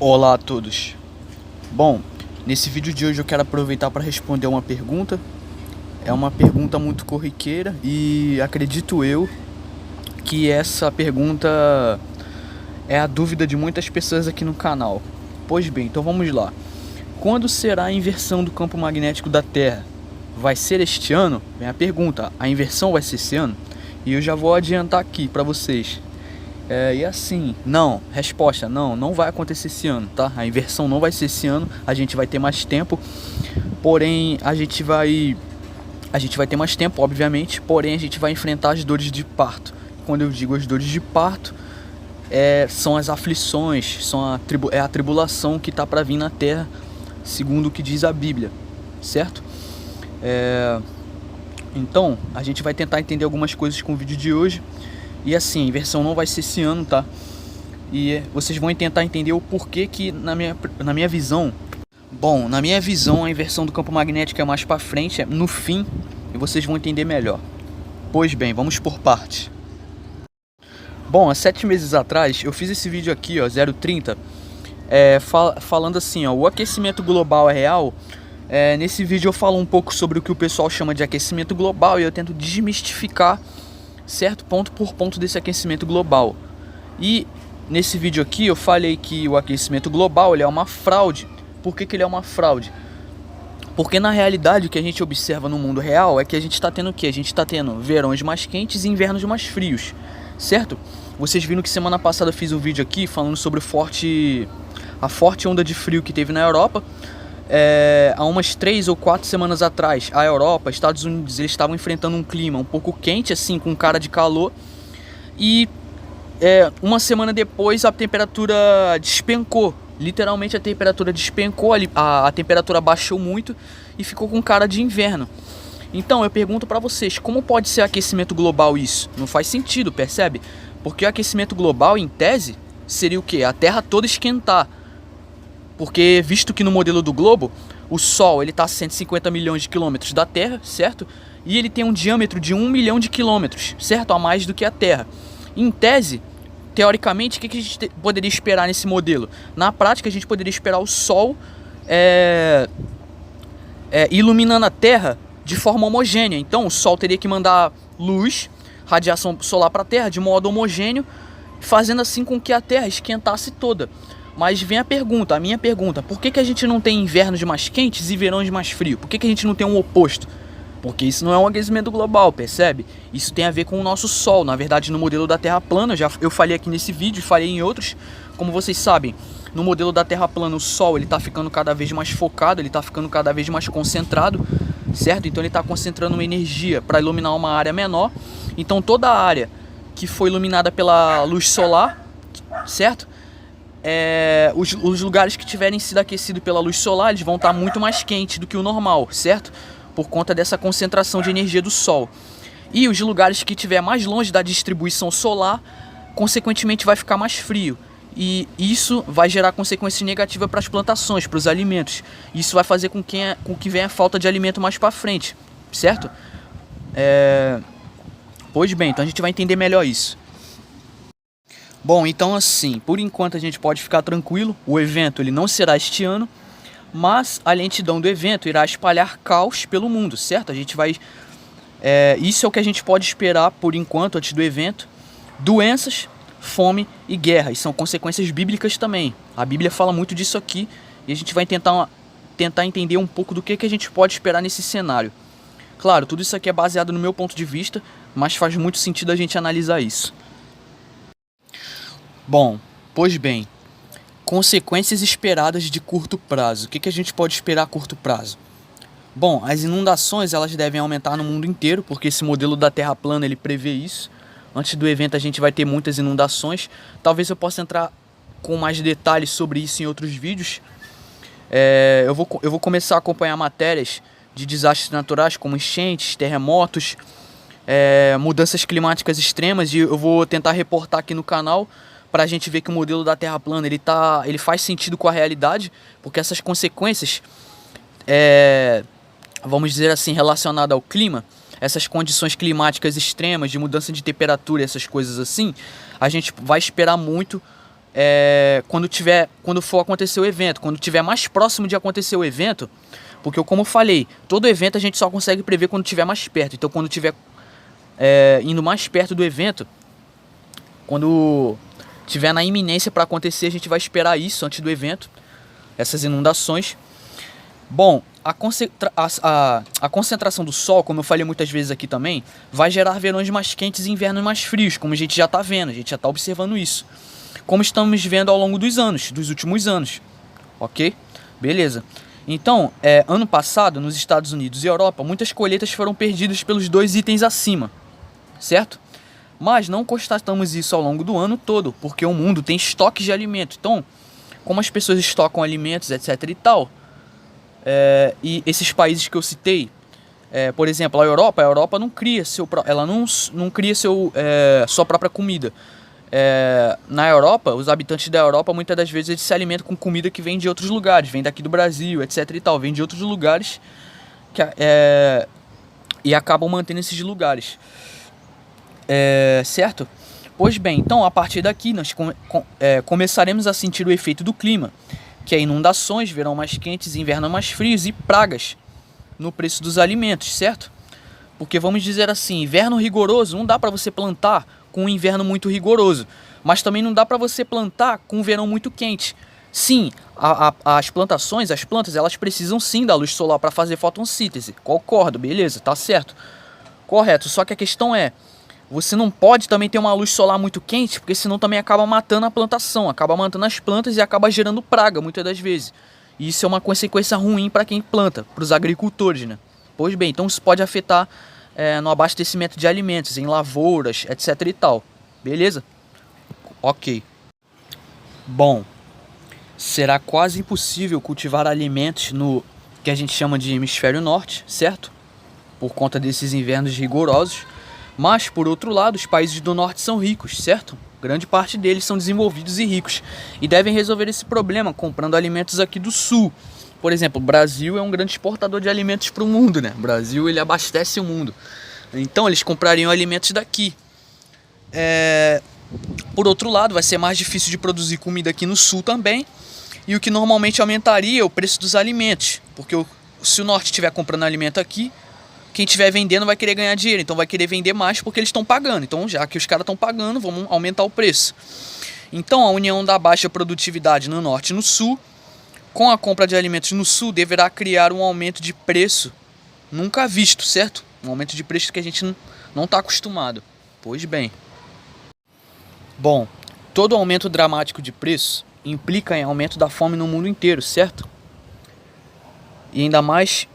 Olá a todos. Bom, nesse vídeo de hoje eu quero aproveitar para responder uma pergunta. É uma pergunta muito corriqueira e acredito eu que essa pergunta é a dúvida de muitas pessoas aqui no canal. Pois bem, então vamos lá. Quando será a inversão do campo magnético da Terra? Vai ser este ano? Vem a pergunta, a inversão vai ser esse ano? E eu já vou adiantar aqui para vocês. E assim, não, resposta, não vai acontecer esse ano, tá? A inversão não vai ser esse ano, a gente vai ter mais tempo, porém a gente vai ter mais tempo, obviamente, porém a gente vai enfrentar as dores de parto. Quando eu digo as dores de parto, são as aflições, é a tribulação que está para vir na Terra, segundo o que diz a Bíblia, certo? Então, a gente vai tentar entender algumas coisas com o vídeo de hoje. E assim, a inversão não vai ser esse ano, tá? E vocês vão tentar entender o porquê que, na minha visão... Bom, na minha visão, a inversão do campo magnético é mais pra frente, é no fim, e vocês vão entender melhor. Pois bem, vamos por partes. Bom, há 7 meses atrás, eu fiz esse vídeo aqui, ó, 030, falando assim, ó, o aquecimento global é real. Nesse vídeo eu falo um pouco sobre o que o pessoal chama de aquecimento global e eu tento desmistificar certo ponto por ponto desse aquecimento global. E nesse vídeo aqui eu falei que o aquecimento global ele é uma fraude. Por que ele é uma fraude? Porque na realidade o que a gente observa no mundo real é que a gente está tendo o que? A gente está tendo verões mais quentes e invernos mais frios, certo? Vocês viram que semana passada eu fiz um vídeo aqui falando sobre a forte onda de frio que teve na Europa. Há umas 3 ou 4 semanas atrás, a Europa, Estados Unidos, eles estavam enfrentando um clima um pouco quente, assim, com cara de calor. E uma semana depois a temperatura despencou. Literalmente a temperatura despencou, a temperatura baixou muito e ficou com cara de inverno. Então eu pergunto pra vocês, como pode ser aquecimento global isso? Não faz sentido, percebe? Porque o aquecimento global, em tese, seria o quê? A Terra toda esquentar. Porque visto que no modelo do globo, o Sol está a 150 milhões de quilômetros da Terra, certo? E ele tem um diâmetro de 1 milhão de quilômetros, certo? A mais do que a Terra. Em tese, teoricamente, o que a gente poderia esperar nesse modelo? Na prática, a gente poderia esperar o Sol iluminando a Terra de forma homogênea. Então, o Sol teria que mandar luz, radiação solar para a Terra de modo homogêneo, fazendo assim com que a Terra esquentasse toda. Mas vem a minha pergunta, por que a gente não tem invernos mais quentes e verões mais frios? Por que a gente não tem um oposto? Porque isso não é um aquecimento global, percebe? Isso tem a ver com o nosso Sol. Na verdade, no modelo da Terra plana, eu falei aqui nesse vídeo e falei em outros. Como vocês sabem, no modelo da Terra plana, o Sol está ficando cada vez mais focado, ele está ficando cada vez mais concentrado, certo? Então ele está concentrando uma energia para iluminar uma área menor. Então toda a área que foi iluminada pela luz solar, certo? Os lugares que tiverem sido aquecidos pela luz solar, eles vão estar muito mais quentes do que o normal, certo? Por conta dessa concentração de energia do Sol. E os lugares que estiver mais longe da distribuição solar, consequentemente vai ficar mais frio. E isso vai gerar consequências negativas para as plantações, para os alimentos. Isso vai fazer com que venha a falta de alimento mais para frente, certo? Pois bem, então a gente vai entender melhor isso. Bom, então assim, por enquanto a gente pode ficar tranquilo, o evento ele não será este ano, mas a lentidão do evento irá espalhar caos pelo mundo, certo? A gente vai... isso é o que a gente pode esperar por enquanto antes do evento. Doenças, fome e guerra, e são consequências bíblicas também. A Bíblia fala muito disso aqui e a gente vai tentar entender um pouco do que a gente pode esperar nesse cenário. Claro, tudo isso aqui é baseado no meu ponto de vista, mas faz muito sentido a gente analisar isso. Bom, pois bem, consequências esperadas de curto prazo. O que a gente pode esperar a curto prazo? Bom, as inundações elas devem aumentar no mundo inteiro, porque esse modelo da Terra plana ele prevê isso. Antes do evento a gente vai ter muitas inundações. Talvez eu possa entrar com mais detalhes sobre isso em outros vídeos. Eu vou começar a acompanhar matérias de desastres naturais como enchentes, terremotos, mudanças climáticas extremas, e eu vou tentar reportar aqui no canal para a gente ver que o modelo da Terra plana ele faz sentido com a realidade, porque essas consequências, vamos dizer assim, relacionadas ao clima, essas condições climáticas extremas, de mudança de temperatura, essas coisas assim, a gente vai esperar muito quando for acontecer o evento, quando tiver mais próximo de acontecer o evento, porque como eu falei, todo evento a gente só consegue prever quando tiver mais perto. Então quando tiver indo mais perto do evento, quando tiver na iminência para acontecer, a gente vai esperar isso antes do evento, essas inundações. Bom, a concentração do Sol, como eu falei muitas vezes aqui também, vai gerar verões mais quentes e invernos mais frios, como a gente já está vendo, a gente já está observando isso. Como estamos vendo ao longo dos últimos anos, ok? Beleza. Então, ano passado, nos Estados Unidos e Europa, muitas colheitas foram perdidas pelos dois itens acima, certo? Mas não constatamos isso ao longo do ano todo, porque o mundo tem estoques de alimentos. Então, como as pessoas estocam alimentos, etc e tal, e esses países que eu citei, por exemplo, a Europa não cria não cria sua própria comida. Na Europa, os habitantes da Europa muitas das vezes eles se alimentam com comida que vem de outros lugares, vem daqui do Brasil, etc e tal, vem de outros lugares e acabam mantendo esses lugares, certo? Pois bem, então a partir daqui nós começaremos a sentir o efeito do clima, que é inundações, verão mais quentes, inverno mais frios e pragas no preço dos alimentos, certo? Porque vamos dizer assim, inverno rigoroso não dá para você plantar com um inverno muito rigoroso, mas também não dá para você plantar com um verão muito quente. Sim, as plantas, elas precisam sim da luz solar para fazer fotossíntese. Concordo, beleza, tá certo. Correto, só que a questão você não pode também ter uma luz solar muito quente, porque senão também acaba matando a plantação, acaba matando as plantas e acaba gerando praga muitas das vezes. E isso é uma consequência ruim para quem planta, para os agricultores, né? Pois bem, então isso pode afetar no abastecimento de alimentos, em lavouras, etc e tal. Beleza? Ok. Bom, será quase impossível cultivar alimentos no que a gente chama de hemisfério norte, certo? Por conta desses invernos rigorosos. Mas, por outro lado, os países do norte são ricos, certo? Grande parte deles são desenvolvidos e ricos e devem resolver esse problema comprando alimentos aqui do sul. Por exemplo, o Brasil é um grande exportador de alimentos para o mundo, né? O Brasil, ele abastece o mundo. Então, eles comprariam alimentos daqui. Por outro lado, vai ser mais difícil de produzir comida aqui no sul também. E o que normalmente aumentaria é o preço dos alimentos. Porque se o norte estiver comprando alimento aqui, quem estiver vendendo vai querer ganhar dinheiro, então vai querer vender mais porque eles estão pagando. Então, já que os caras estão pagando, vamos aumentar o preço. Então, a união da baixa produtividade no norte e no sul, com a compra de alimentos no sul, deverá criar um aumento de preço nunca visto, certo? Um aumento de preço que a gente não está acostumado. Pois bem. Bom, todo aumento dramático de preço implica em aumento da fome no mundo inteiro, certo? E ainda mais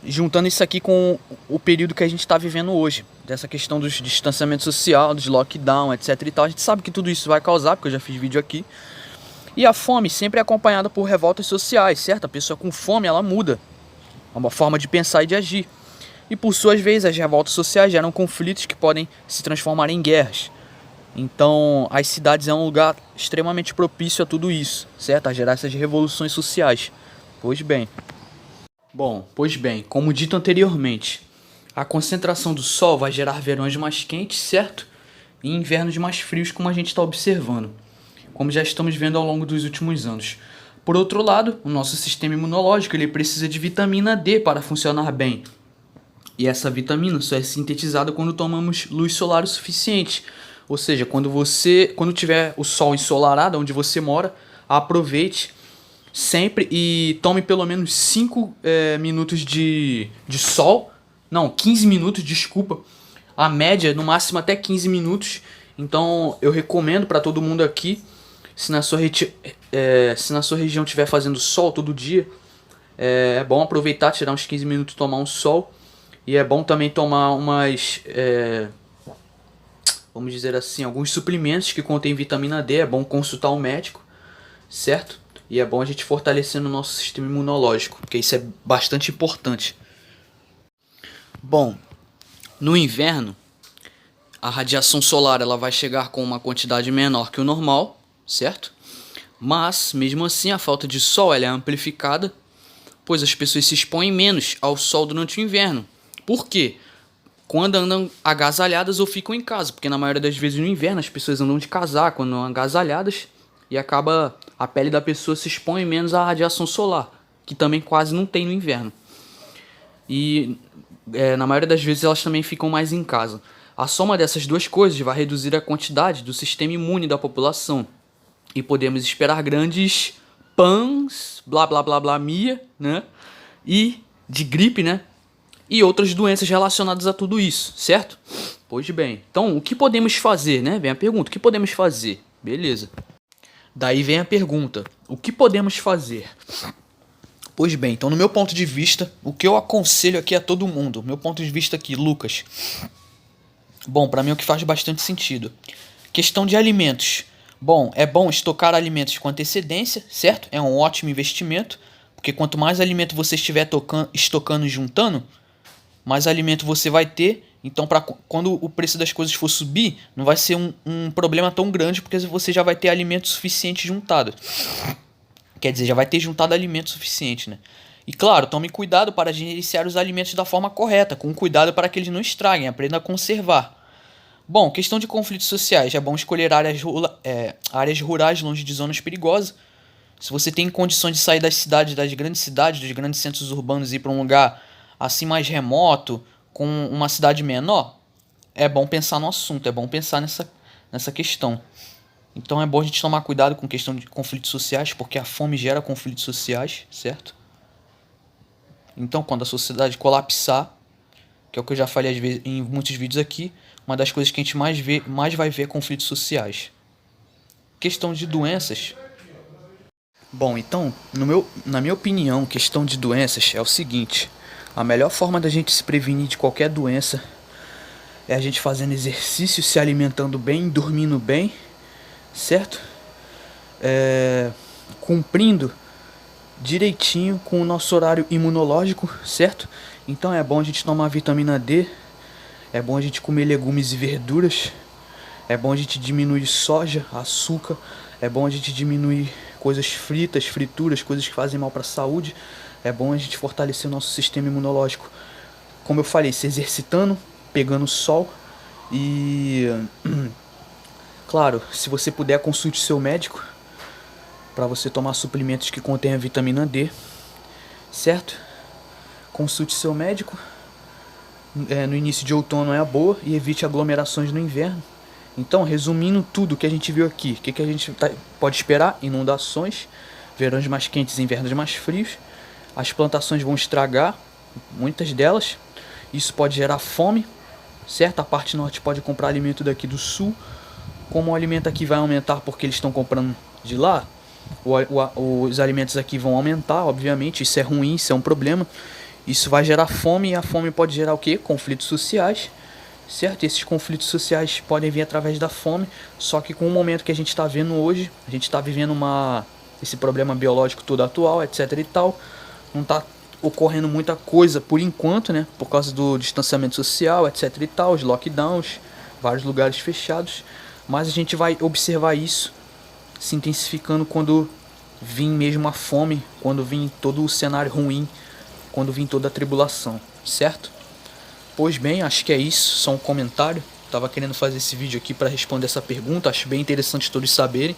juntando isso aqui com o período que a gente está vivendo hoje, dessa questão do distanciamento social, dos lockdown, etc e tal, a gente sabe que tudo isso vai causar, porque eu já fiz vídeo aqui. E a fome sempre é acompanhada por revoltas sociais, certo? A pessoa com fome, ela muda uma forma de pensar e de agir. E por suas vezes, as revoltas sociais geram conflitos que podem se transformar em guerras. Então, as cidades é um lugar extremamente propício a tudo isso, certo? A gerar essas revoluções sociais. Pois bem. Bom, pois bem, como dito anteriormente, a concentração do Sol vai gerar verões mais quentes, certo? E invernos mais frios, como a gente está observando, como já estamos vendo ao longo dos últimos anos. Por outro lado, o nosso sistema imunológico ele precisa de vitamina D para funcionar bem. E essa vitamina só é sintetizada quando tomamos luz solar o suficiente. Ou seja, quando tiver o sol ensolarado onde você mora, aproveite sempre e tome pelo menos 5 minutos de sol. Não, 15 minutos, desculpa. A média, no máximo até 15 minutos. Então eu recomendo para todo mundo aqui, se na sua região estiver fazendo sol todo dia, é bom aproveitar, tirar uns 15 minutos e tomar um sol. E é bom também tomar vamos dizer assim, alguns suplementos que contêm vitamina D. É bom consultar um médico, certo? E é bom a gente fortalecer o nosso sistema imunológico, porque isso é bastante importante. Bom, no inverno, a radiação solar ela vai chegar com uma quantidade menor que o normal, certo? Mas, mesmo assim, a falta de sol ela é amplificada, pois as pessoas se expõem menos ao sol durante o inverno. Por quê? quando andam agasalhadas ou ficam em casa, porque na maioria das vezes no inverno as pessoas andam de casaco, andam agasalhadas e acaba a pele da pessoa se expõe menos à radiação solar, que também quase não tem no inverno. E na maioria das vezes elas também ficam mais em casa. A soma dessas duas coisas vai reduzir a quantidade do sistema imune da população e podemos esperar grandes pans, blá blá blá blá mia, né? E de gripe, né? E outras doenças relacionadas a tudo isso, certo? Pois bem, então o que podemos fazer, né? Vem a pergunta, o que podemos fazer? Beleza. Daí vem a pergunta, o que podemos fazer? Pois bem, então no meu ponto de vista, o que eu aconselho aqui a todo mundo, meu ponto de vista aqui, Lucas. Bom, pra mim é o que faz bastante sentido. Questão de alimentos. Bom, é bom estocar alimentos com antecedência, certo? É um ótimo investimento, porque quanto mais alimento você estiver estocando e juntando, mais alimento você vai ter. Então, quando o preço das coisas for subir, não vai ser um problema tão grande, porque você já vai ter alimento suficiente juntado. Quer dizer, já vai ter juntado alimento suficiente, né? E claro, tome cuidado para gerenciar os alimentos da forma correta, com cuidado para que eles não estraguem, aprenda a conservar. Bom, questão de conflitos sociais, é bom escolher áreas rurais longe de zonas perigosas. Se você tem condições de sair das grandes cidades, dos grandes centros urbanos e ir para um lugar assim mais remoto, com uma cidade menor, é bom pensar no assunto, é bom pensar nessa questão. Então é bom a gente tomar cuidado com questão de conflitos sociais, porque a fome gera conflitos sociais, certo? Então quando a sociedade colapsar, que é o que eu já falei às vezes, em muitos vídeos aqui, uma das coisas que a gente mais vai ver é conflitos sociais. Questão de doenças. Bom, então, na minha opinião, questão de doenças é o seguinte. A melhor forma da gente se prevenir de qualquer doença é a gente fazendo exercício, se alimentando bem, dormindo bem, certo? Cumprindo direitinho com o nosso horário imunológico, certo? Então é bom a gente tomar vitamina D, é bom a gente comer legumes e verduras, é bom a gente diminuir soja, açúcar, é bom a gente diminuir coisas fritas, frituras, coisas que fazem mal para a saúde. É bom a gente fortalecer o nosso sistema imunológico, como eu falei, se exercitando, pegando sol e, claro, se você puder, consulte seu médico para você tomar suplementos que contenham vitamina D, certo? Consulte seu médico. No início de outono é a boa e evite aglomerações no inverno. Então, resumindo tudo que a gente viu aqui, o que a gente pode esperar? Inundações, verões mais quentes e invernos mais frios. As plantações vão estragar, muitas delas. Isso pode gerar fome, certo? A parte norte pode comprar alimento daqui do sul. Como o alimento aqui vai aumentar porque eles estão comprando de lá, os alimentos aqui vão aumentar, obviamente. Isso é ruim, isso é um problema. Isso vai gerar fome e a fome pode gerar o quê? Conflitos sociais, certo? E esses conflitos sociais podem vir através da fome, só que com o momento que a gente está vendo hoje, a gente está vivendo esse problema biológico todo atual, etc e tal. Não está ocorrendo muita coisa por enquanto, né? Por causa do distanciamento social, etc e tal, os lockdowns, vários lugares fechados. Mas a gente vai observar isso se intensificando quando vir mesmo a fome, quando vir todo o cenário ruim, quando vir toda a tribulação, certo? Pois bem, acho que é isso, só um comentário. Tava querendo fazer esse vídeo aqui para responder essa pergunta, acho bem interessante todos saberem.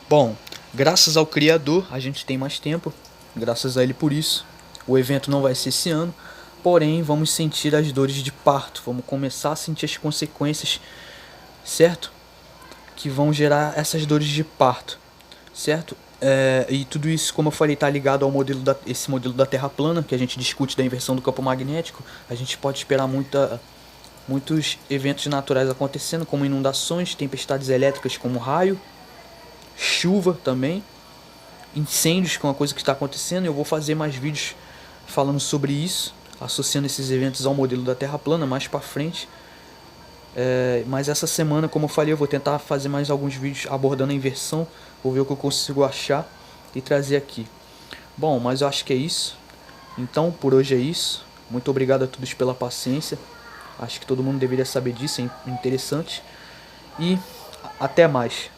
Bom, graças ao Criador a gente tem mais tempo, graças a Ele por isso. O evento não vai ser esse ano, porém vamos sentir as dores de parto, vamos começar a sentir as consequências, certo? Que vão gerar essas dores de parto, certo? E tudo isso, como eu falei, está ligado ao esse modelo da Terra plana, que a gente discute da inversão do campo magnético. A gente pode esperar muitos eventos naturais acontecendo, como inundações, tempestades elétricas como raio, chuva também, incêndios, que é uma coisa que está acontecendo. Eu vou fazer mais vídeos falando sobre isso, associando esses eventos ao modelo da Terra plana mais para frente. Mas essa semana, como eu falei, eu vou tentar fazer mais alguns vídeos abordando a inversão. Vou ver o que eu consigo achar e trazer aqui. Bom, mas eu acho que é isso. Então, por hoje é isso. Muito obrigado a todos pela paciência. Acho que todo mundo deveria saber disso, é interessante. E até mais.